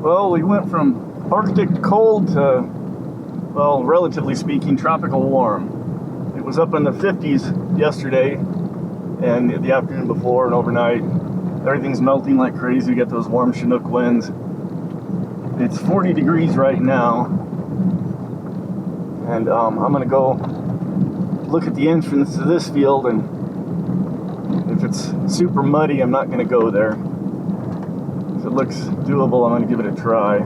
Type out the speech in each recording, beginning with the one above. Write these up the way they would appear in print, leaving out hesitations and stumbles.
Well, we went from Arctic cold to, well, relatively speaking, tropical warm. It was up in the 50s yesterday and the afternoon before and overnight. Everything's melting like crazy. We get those warm Chinook winds. It's 40 degrees right now. And I'm gonna go look at the entrance to this field, and if it's super muddy, I'm not gonna go there. If it looks doable, I'm gonna give it a try.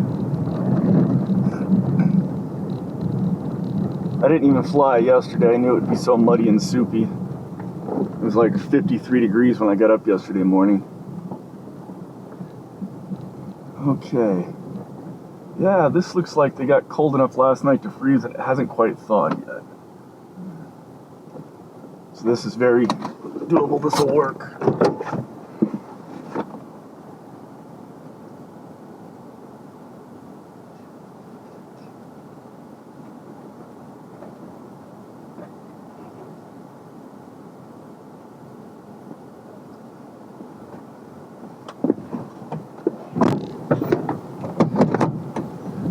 I didn't even fly yesterday. I knew it would be so muddy and soupy. It was like 53 degrees when I got up yesterday morning. Okay. Yeah, this looks like they got cold enough last night to freeze. It hasn't quite thawed yet. So this is very doable. This will work.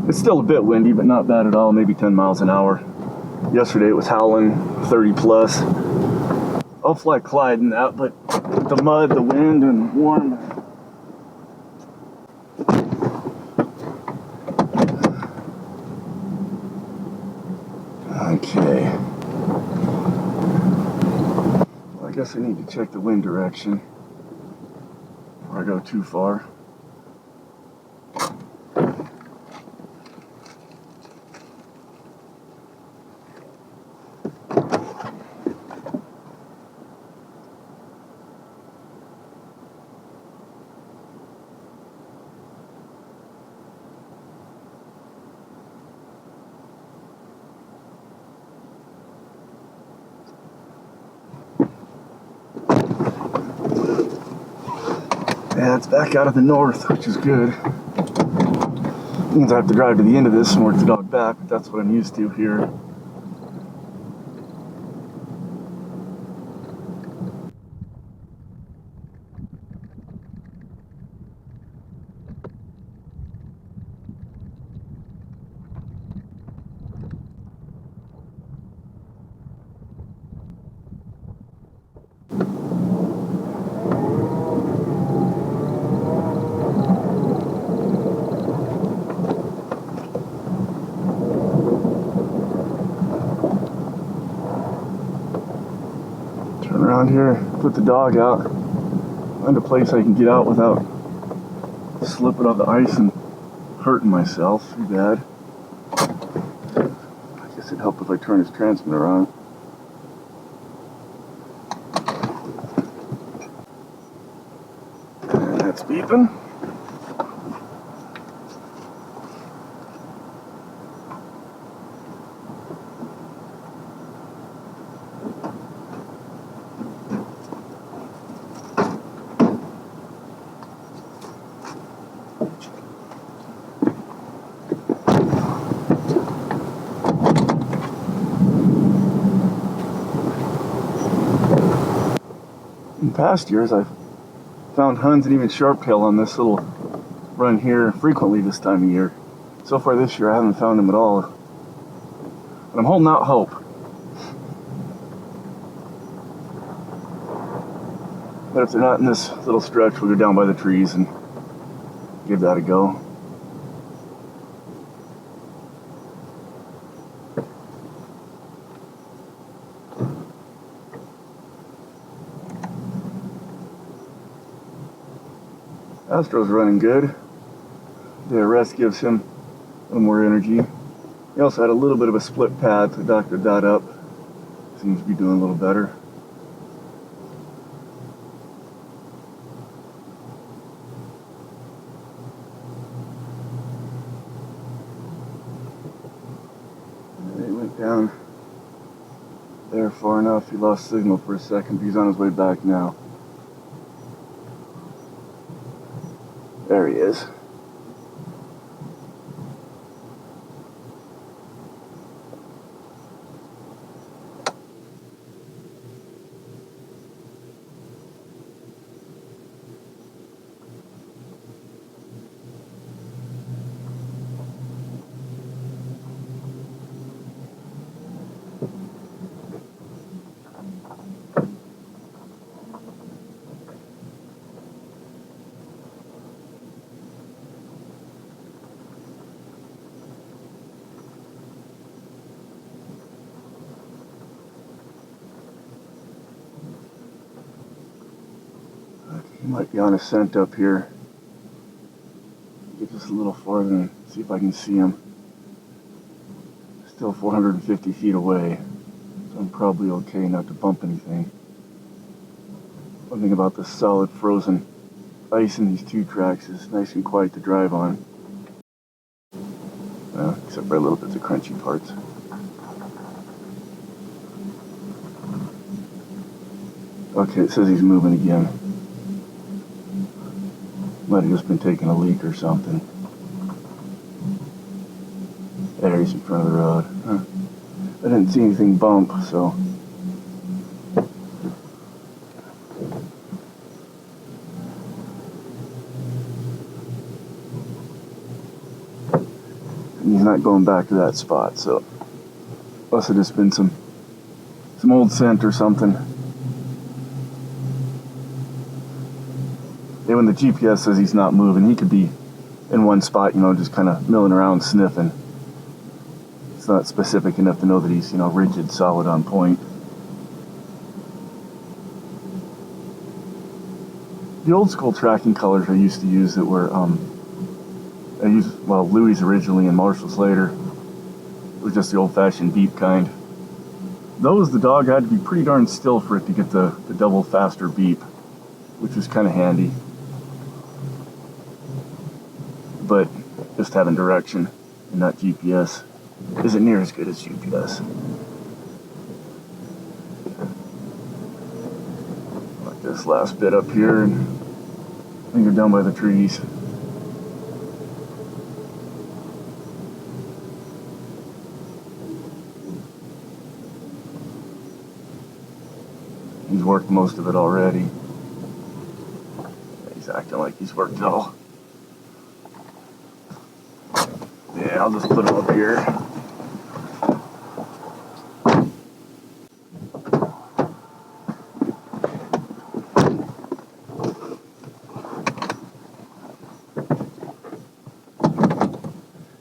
It's still a bit windy, but not bad at all, maybe 10 miles an hour. Yesterday it was howling 30 plus. I'll fly Clyde in that, but the mud, the wind, and warm. Okay. Well, I guess I need to check the wind direction before I go too far. Yeah, it's back out of the north, which is good. Means I have to drive to the end of this and work the dog back, but that's what I'm used to here. Around here, put the dog out, find a place I can get out without slipping on the ice and hurting myself too bad. I guess it'd help if I turn his transmitter on. And that's beeping. In past years, I've found Huns and even sharptail on this little run here frequently this time of year. So far this year, I haven't found them at all. But I'm holding out hope. But if they're not in this little stretch, we'll go down by the trees and give that a go. Astro's running good. The rest gives him a little more energy. He also had a little bit of a split pad, so I doctored that up. Seems to be doing a little better. He went down there far enough. He lost signal for a second, but he's on his way back now. There he is. He might be on a scent up here. Get just a little farther and see if I can see him. Still 450 feet away, so I'm probably okay not to bump anything. One thing about this solid frozen ice in these two tracks is nice and quiet to drive on. Except for a little bit of crunchy parts. Okay, it says he's moving again. Might have just been taking a leak or something. There, he's in front of the road. Huh. I didn't see anything bump, so. And he's not going back to that spot, so. Must have just been some old scent or something. And when the GPS says he's not moving, he could be in one spot, just kind of milling around sniffing. It's not specific enough to know that he's, rigid, solid, on point. The old school tracking colors I used to use that were, Louis originally and Marshall's later. It was just the old-fashioned beep kind. Those, the dog had to be pretty darn still for it to get the double faster beep, which was kind of handy. But just having direction and not GPS isn't near as good as GPS. Like this last bit up here, and I think they're down by the trees. He's worked most of it already. He's acting like he's worked it all. Yeah, I'll just put him up here.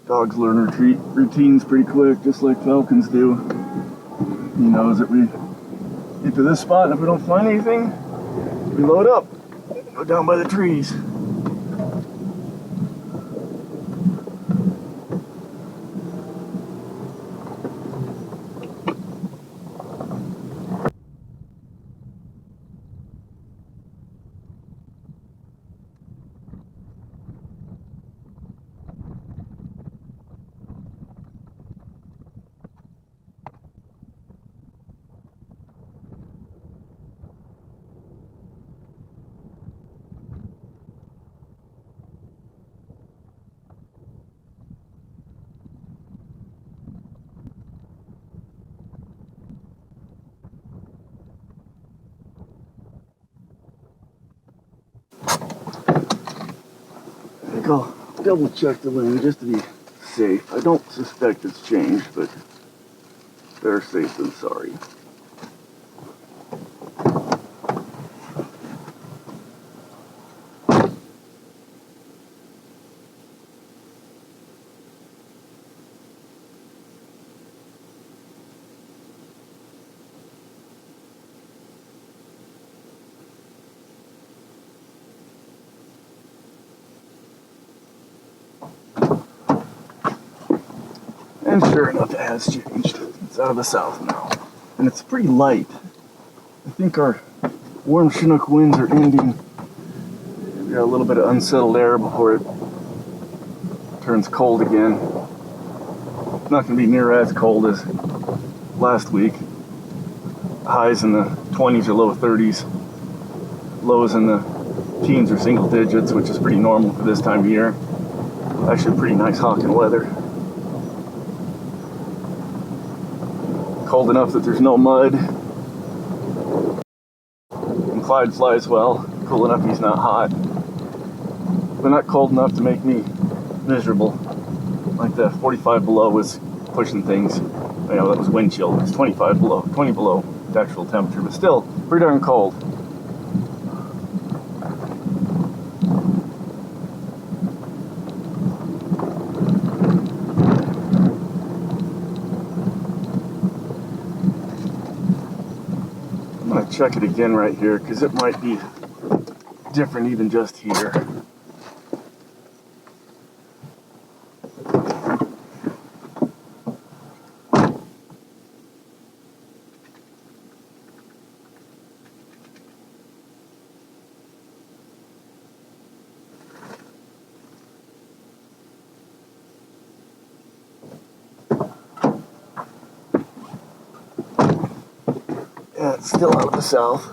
Dogs learn routines pretty quick, just like falcons do. He knows that we get to this spot, and if we don't find anything, we load up, go down by the trees. I'll double check the wind just to be safe. I don't suspect it's changed, but better safe than sorry. And sure enough, it has changed. It's out of the south now. And it's pretty light. I think our warm Chinook winds are ending. We've got a little bit of unsettled air before it turns cold again. It's not going to be near as cold as last week. Highs in the 20s or low 30s. Lows in the teens or single digits, which is pretty normal for this time of year. Actually pretty nice hawking weather. Cold enough that there's no mud. And Clyde flies well. Cool enough he's not hot. But not cold enough to make me miserable. Like the 45 below was pushing things. That was wind chill. It's 25 below, 20 below the actual temperature, but still pretty darn cold. Check it again right here, because it might be different even just here. Yeah, it's still out of the south.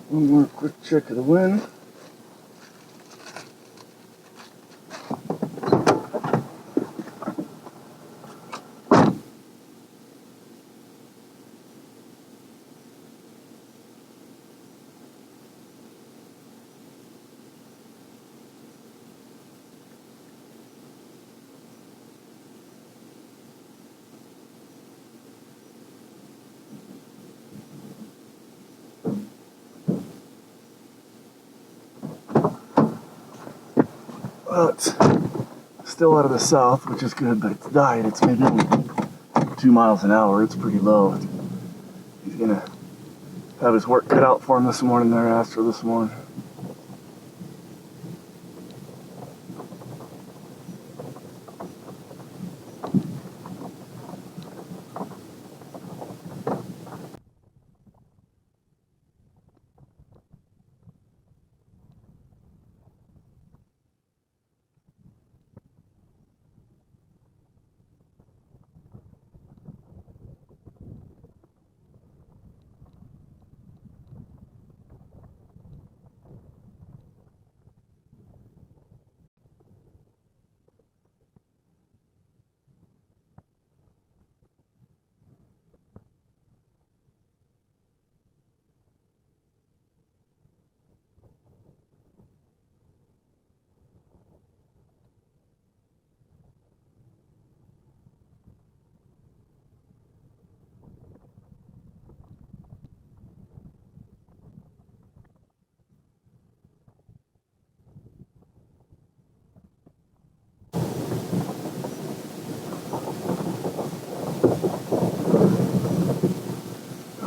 One more quick check of the wind. Well, it's still out of the south, which is good, but it's died. It's maybe only 2 miles an hour. It's pretty low. He's gonna have his work cut out for him this morning there, Astro, this morning.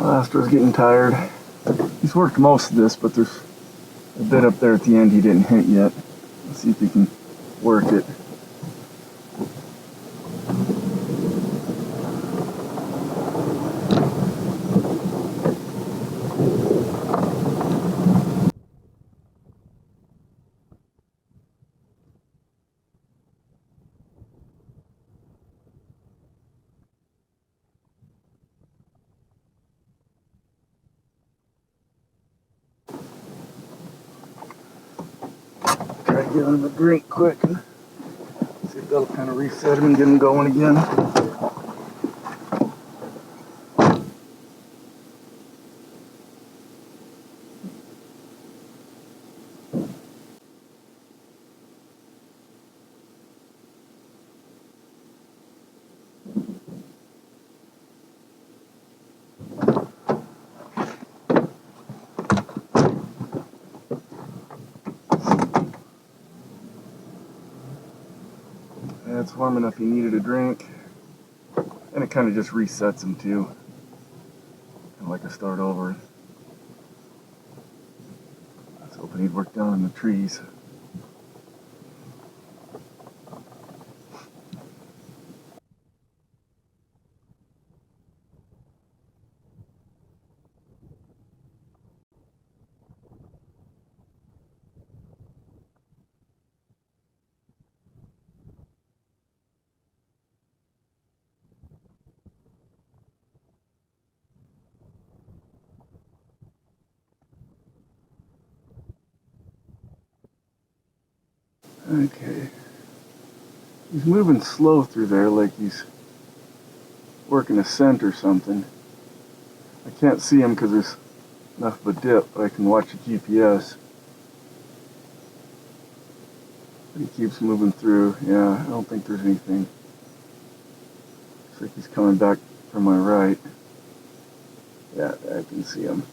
Astro's getting tired. He's worked most of this, but there's a bit up there at the end he didn't hit yet. Let's see if he can work it. Try to get him a drink quick and see if that'll kind of reset him and get him going again. Yeah, it's warm enough he needed a drink. And it kind of just resets him too. Kind of like a start over. I was hoping he'd work down in the trees. Okay. He's moving slow through there like he's working a scent or something. I can't see him because there's enough of a dip, but I can watch the GPS. But he keeps moving through. Yeah, I don't think there's anything. Looks like he's coming back from my right. Yeah, I can see him.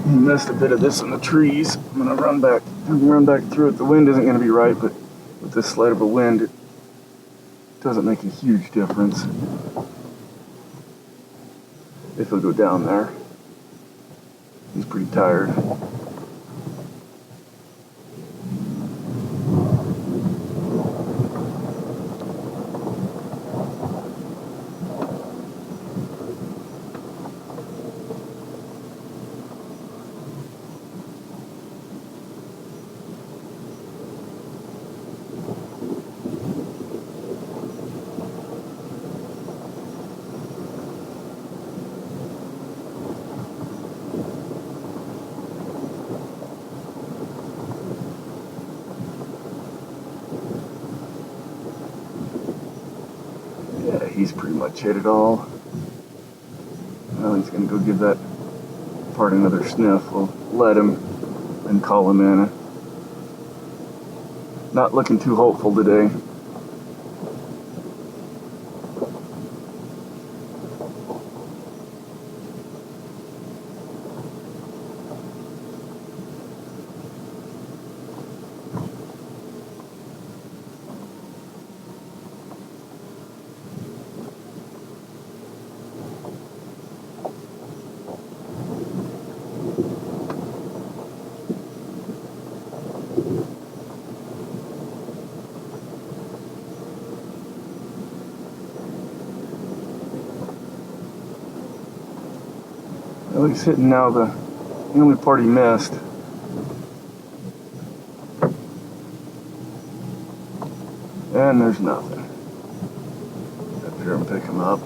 He missed a bit of this in the trees. I'm gonna run back through it. The wind isn't gonna be right, but with this slight of a wind, it doesn't make a huge difference. If he'll go down there. He's pretty tired. Yeah, he's pretty much hit it all. Well, he's gonna go give that part another sniff. We'll let him and call him in. Not looking too hopeful today. Well, he's hitting now the only part he missed. And there's nothing. Up here and pick him up.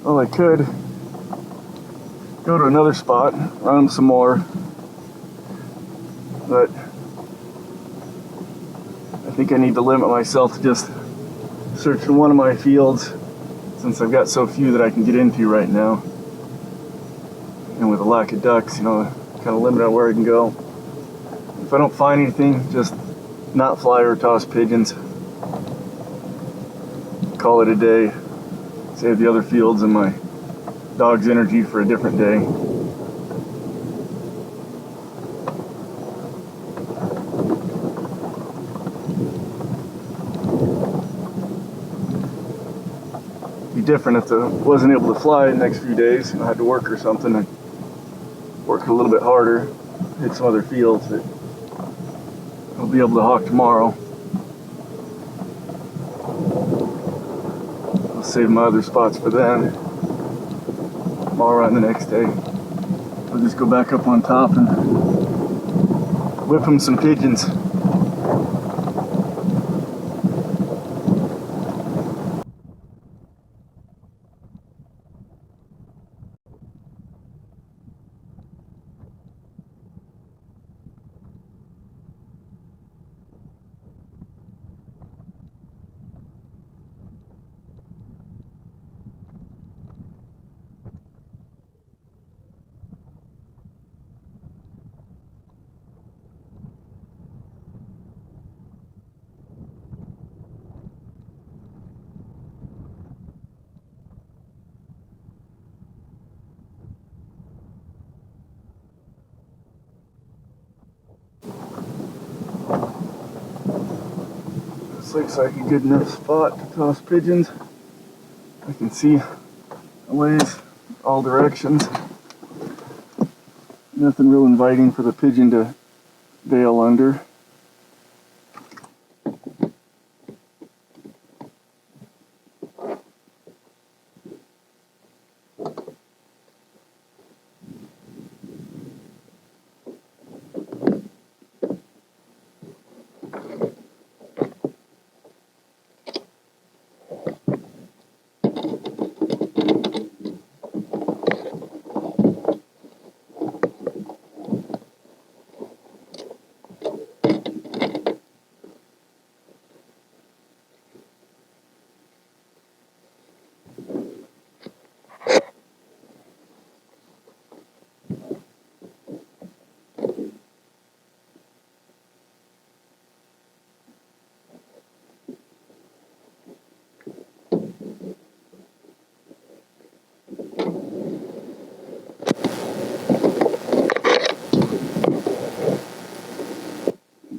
Well, I could go to another spot, run him some more, but I think I need to limit myself to just searching one of my fields since I've got so few that I can get into right now. And with a lack of ducks, you know, kind of limited on where I can go. If I don't find anything, just not fly or toss pigeons. Call it a day. Save the other fields and my dog's energy for a different day. It'd be different if I wasn't able to fly the next few days and I had to work or something. I'd work a little bit harder, hit some other fields that I'll be able to hawk tomorrow. Save my other spots for then. Tomorrow and the next day. We'll just go back up on top and whip him some pigeons. Looks like a good enough spot to toss pigeons. I can see a ways all directions. Nothing real inviting for the pigeon to veil under.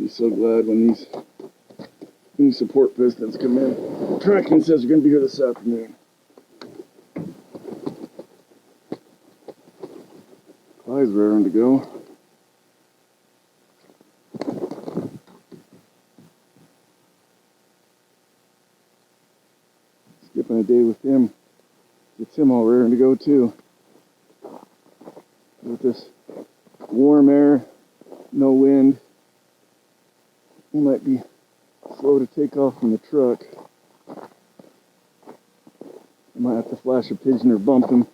So glad when these new support pistons come in. Tracking says they're going to be here this afternoon. Clyde's raring to go. Skipping a day with him gets him all raring to go too. With this warm air, no wind, he might be slow to take off from the truck. I might have to flash a pigeon or bump him.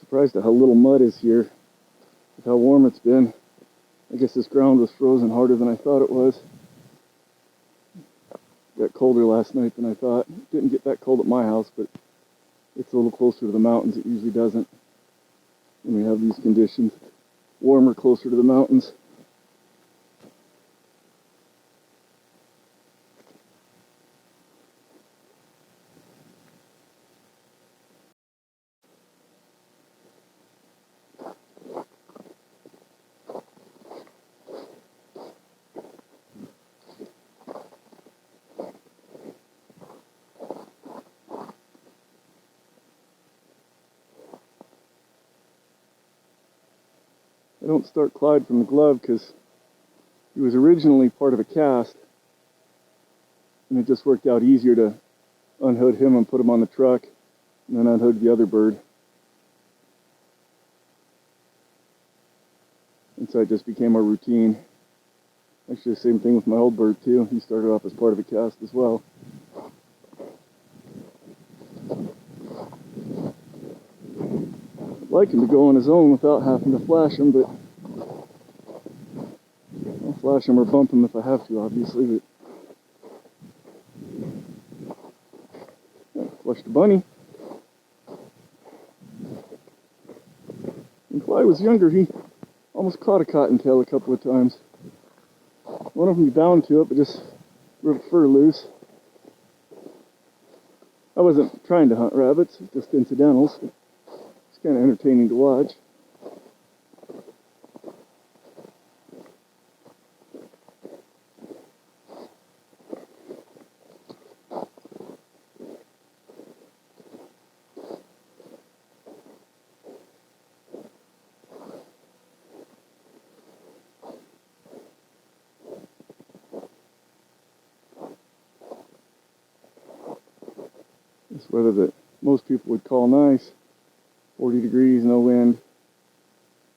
Surprised at how little mud is here with how warm it's been. I guess this ground was frozen harder than I thought it was. Got colder last night than I thought. Didn't get that cold at my house, but it's a little closer to the mountains. It usually doesn't when we have these conditions. Warmer closer to the mountains. I don't start Clyde from the glove because he was originally part of a cast, and it just worked out easier to unhood him and put him on the truck and then unhood the other bird. And so it just became a routine. Actually, the same thing with my old bird too. He started off as part of a cast as well. I'd like him to go on his own without having to flash him, but I'll flash him or bump him if I have to, obviously. But flushed a bunny. When Clyde was younger, he almost caught a cottontail a couple of times. One of them he bound to it, but just ripped fur loose. I wasn't trying to hunt rabbits, just incidentals. It's kind of entertaining to watch. This weather that most people would call nice, 40 degrees, no wind,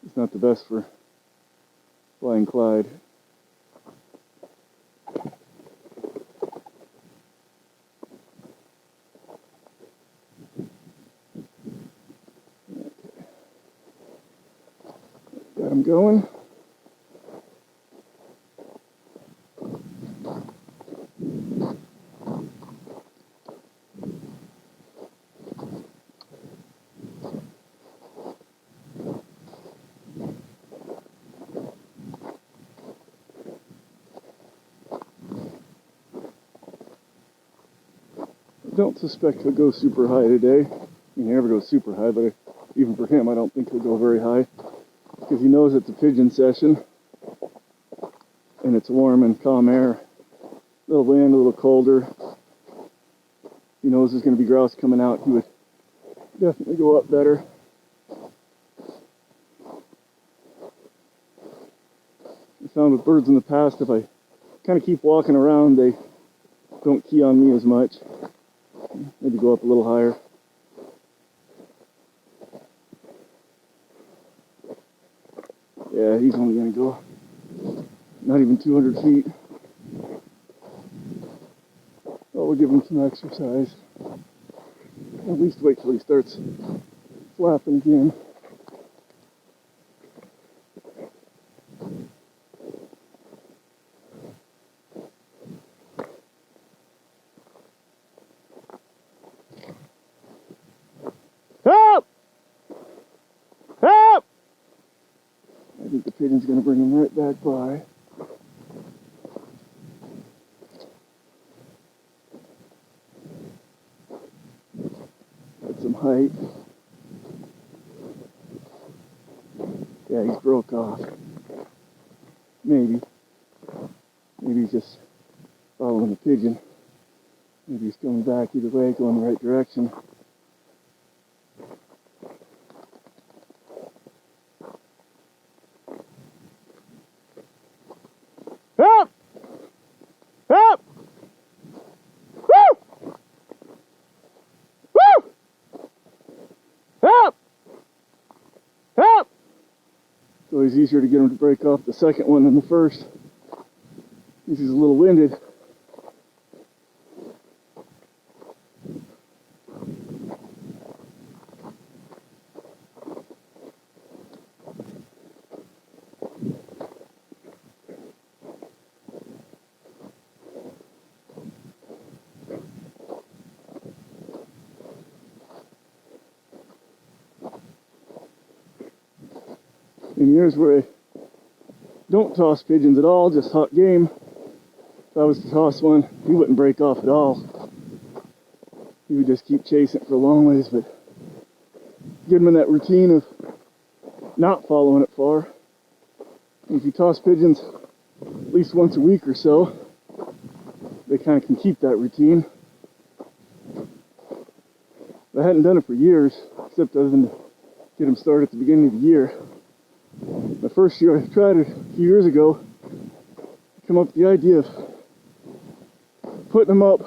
it's not the best for flying Clyde. Got him going. I don't suspect he'll go super high today. I mean, he never goes super high, but even for him, I don't think he'll go very high. because he knows it's a pigeon session and it's warm and calm air. A little wind, a little colder. He knows there's going to be grouse coming out. He would definitely go up better. I found with birds in the past, if I kind of keep walking around, they don't key on me as much. Maybe go up a little higher. Yeah, he's only going to go not even 200 feet. Oh, we'll give him some exercise. At least wait till he starts flapping again. Help! Help! I think the pigeon's going to bring him right back by. Got some height. Yeah, he's broke off. Maybe. Maybe he's just following the pigeon. Maybe he's coming back either way, going the right direction. Help! Help! Woo! Woo! Help! Help! It's always easier to get him to break off the second one than the first. He's a little winded. In years where I don't toss pigeons at all, just hot game, if I was to toss one, he wouldn't break off at all. He would just keep chasing it for a long ways, but get him in that routine of not following it far. And if you toss pigeons at least once a week or so, they kind of can keep that routine. I hadn't done it for years, except other than to get them started at the beginning of the year. The first year I tried it a few years ago, I came up with the idea of putting him up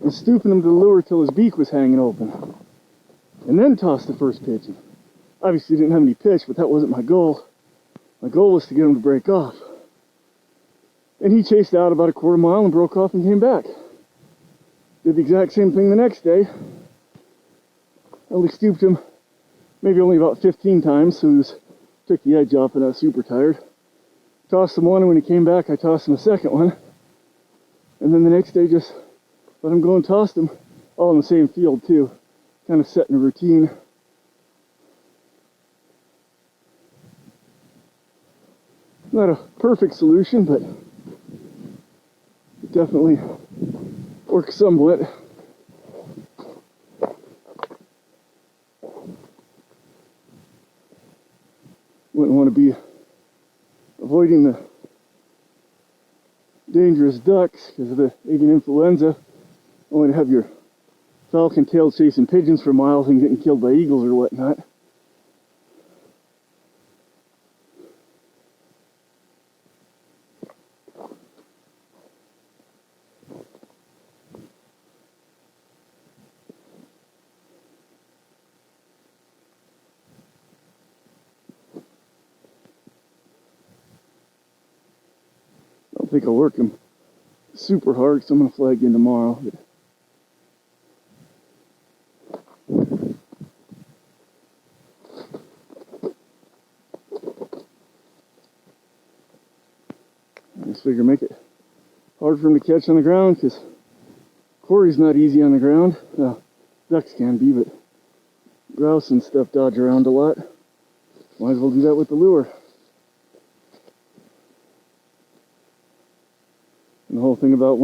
and stooping him to the lure till his beak was hanging open, and then toss the first pigeon. Obviously didn't have any pitch, but that wasn't my goal. My goal was to get him to break off. And he chased out about a quarter mile and broke off and came back. Did the exact same thing the next day. I only stooped him maybe only about 15 times, so he took the edge off and I was super tired. Tossed him one, and when he came back, I tossed him a second one. And then the next day, just let him go and tossed him, all in the same field too. Kind of setting a routine. Not a perfect solution, but it definitely works somewhat. Wouldn't want to be avoiding the dangerous ducks because of the avian influenza. Only to have your falcon tail chasing pigeons for miles and getting killed by eagles or whatnot. I don't think I'll work him super hard, so I'm going to flag in tomorrow. But I just figure make it hard for him to catch on the ground, because quarry's not easy on the ground. Well, ducks can be, but grouse and stuff dodge around a lot. Might as well do that with the lure. And the whole thing about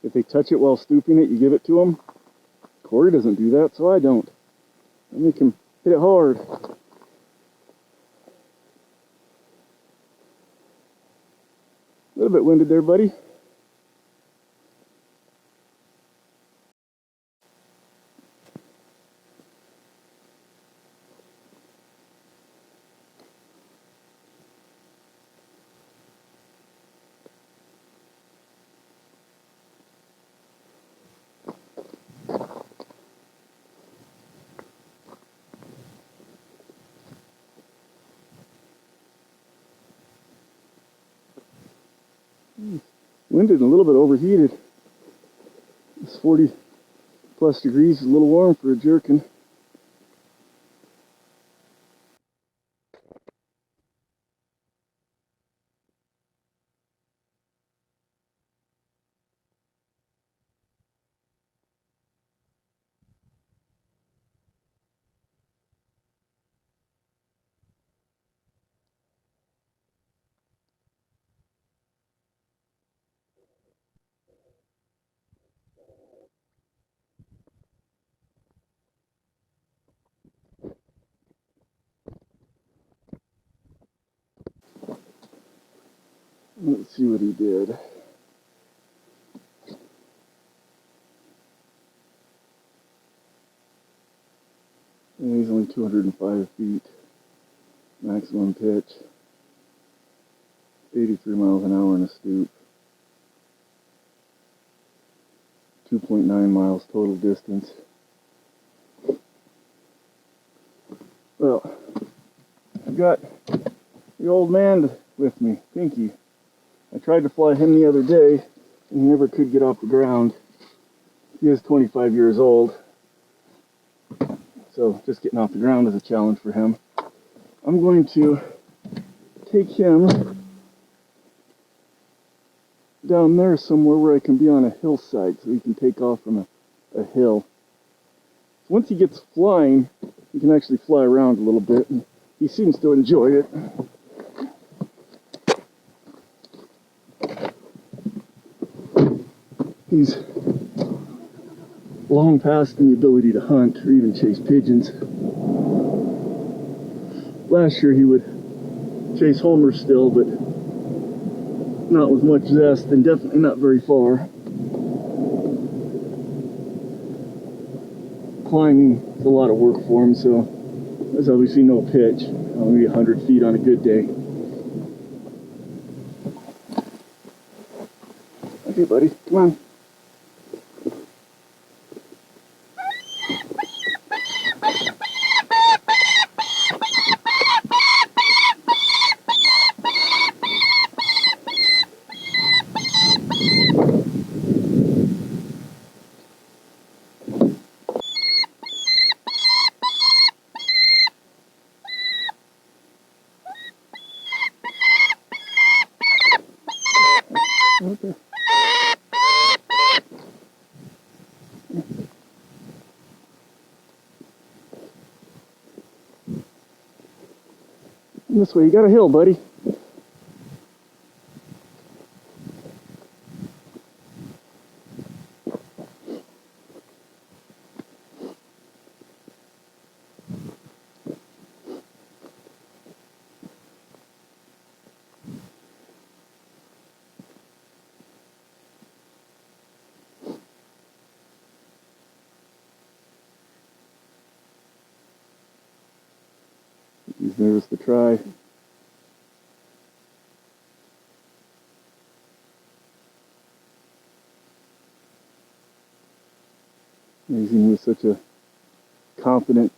if they touch it while stooping it, you give it to them. Quarry doesn't do that, so I don't. I make him hit it hard. A little bit winded there, buddy. Winded and a little bit overheated. It's 40 plus degrees, is a little warm for a gyrkin. Let's see what he did. Yeah, he's only 205 feet. Maximum pitch. 83 miles an hour in a stoop. 2.9 miles total distance. Well, I've got the old man with me, Pinky. I tried to fly him the other day, and he never could get off the ground. He is 25 years old, so just getting off the ground is a challenge for him. I'm going to take him down there somewhere where I can be on a hillside so he can take off from a hill. Once he gets flying, he can actually fly around a little bit, and he seems to enjoy it. He's long past the ability to hunt or even chase pigeons. Last year he would chase homers still, but not with much zest and definitely not very far. Climbing is a lot of work for him, so there's obviously no pitch. Maybe 100 feet on a good day. Okay, buddy, come on. Okay. This way, you got a hill, buddy. He's nervous to try. Amazing, he was such a confident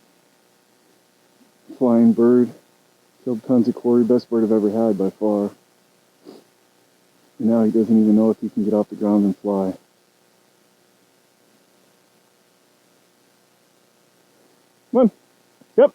flying bird. Killed tons of quarry, best bird I've ever had by far. And now he doesn't even know if he can get off the ground and fly. Come on. Yep.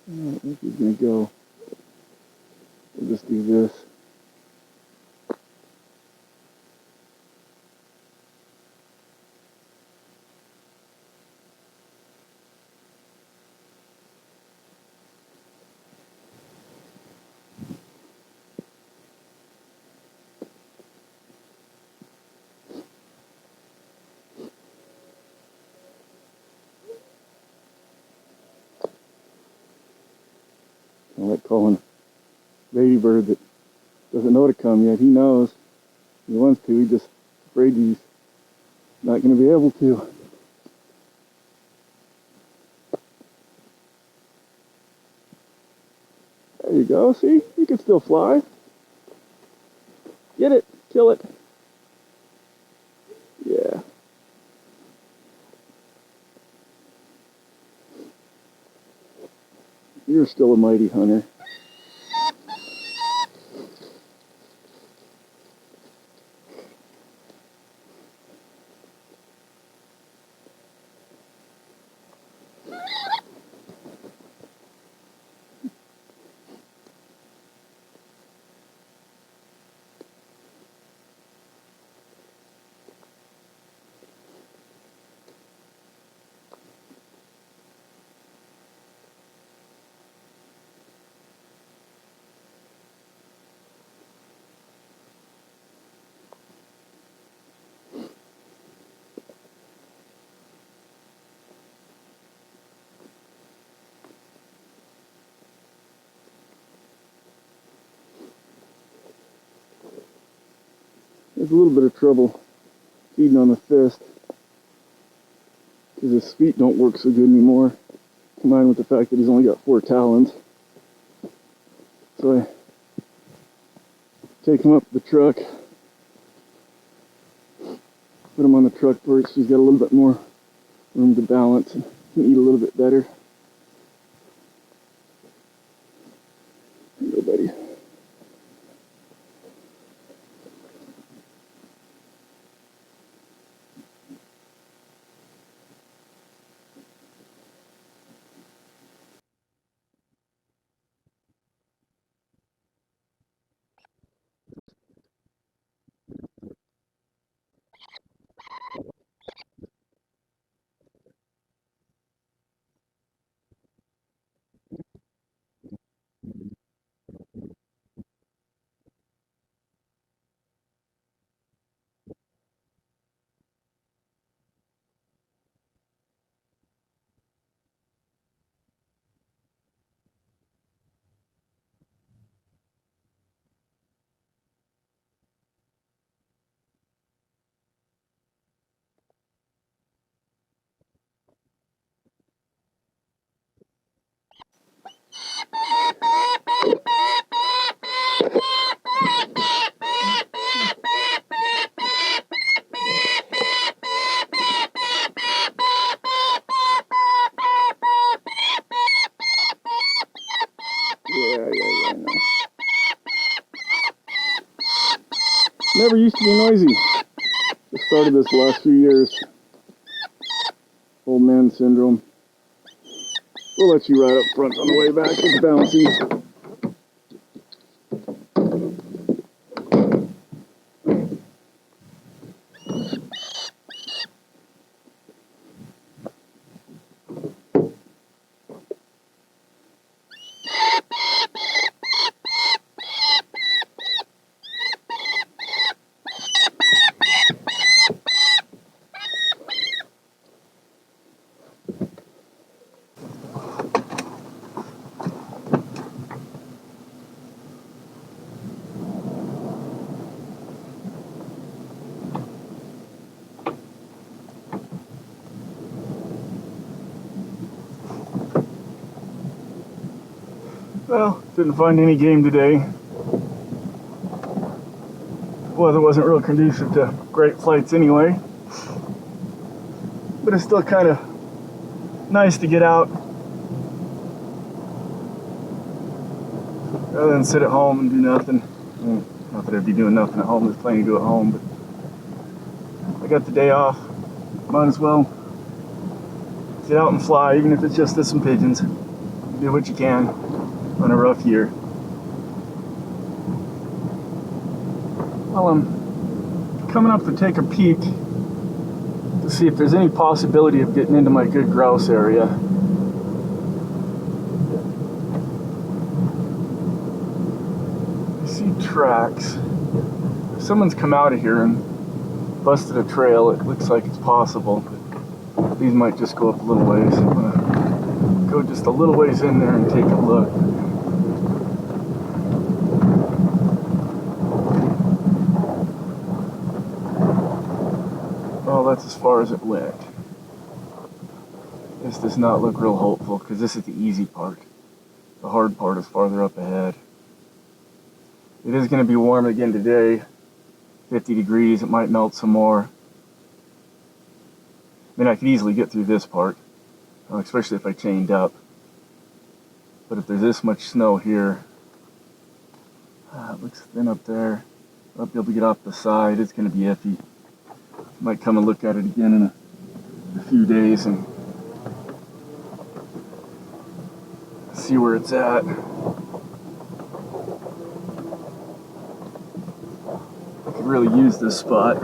I don't think he's gonna go. We'll just do this. I like calling baby bird that doesn't know to come yet. He knows. He wants to. He's just afraid he's not going to be able to. There you go. See? You can still fly. Get it. Kill it. Yeah. You're still a mighty hunter. There's a little bit of trouble feeding on the fist because his feet don't work so good anymore, combined with the fact that he's only got 4 talons. So I take him up the truck, put him on the truck perch so he's got a little bit more room to balance and can eat a little bit better. There you go, buddy. Yeah, I know. Never used to be noisy. Just started this the last few years. Old man syndrome. We'll let you ride up front on the way back. It's bouncy. Well, didn't find any game today. Weather wasn't real conducive to great flights anyway. But it's still kind of nice to get out rather than sit at home and do nothing. Not that I'd be doing nothing at home, there's plenty to do at home, but I got the day off. Might as well get out and fly, even if it's just to some pigeons. do what you can on a rough year. Well, I'm coming up to take a peek to see if there's any possibility of getting into my good grouse area. I see tracks. If someone's come out of here and busted a trail, it looks like it's possible. But these might just go up a little ways. I'm gonna go just a little ways in there and take a look. Well, that's as far as it went. This does not look real hopeful because this is the easy part. The hard part is farther up ahead. It is going to be warm again today. 50 degrees, it might melt some more. I mean, I could easily get through this part, especially if I chained up. But if there's this much snow here, it looks thin up there. I'll be able to get off the side. It's going to be iffy. Might come and look at it again in a few days and see where it's at. I could really use this spot.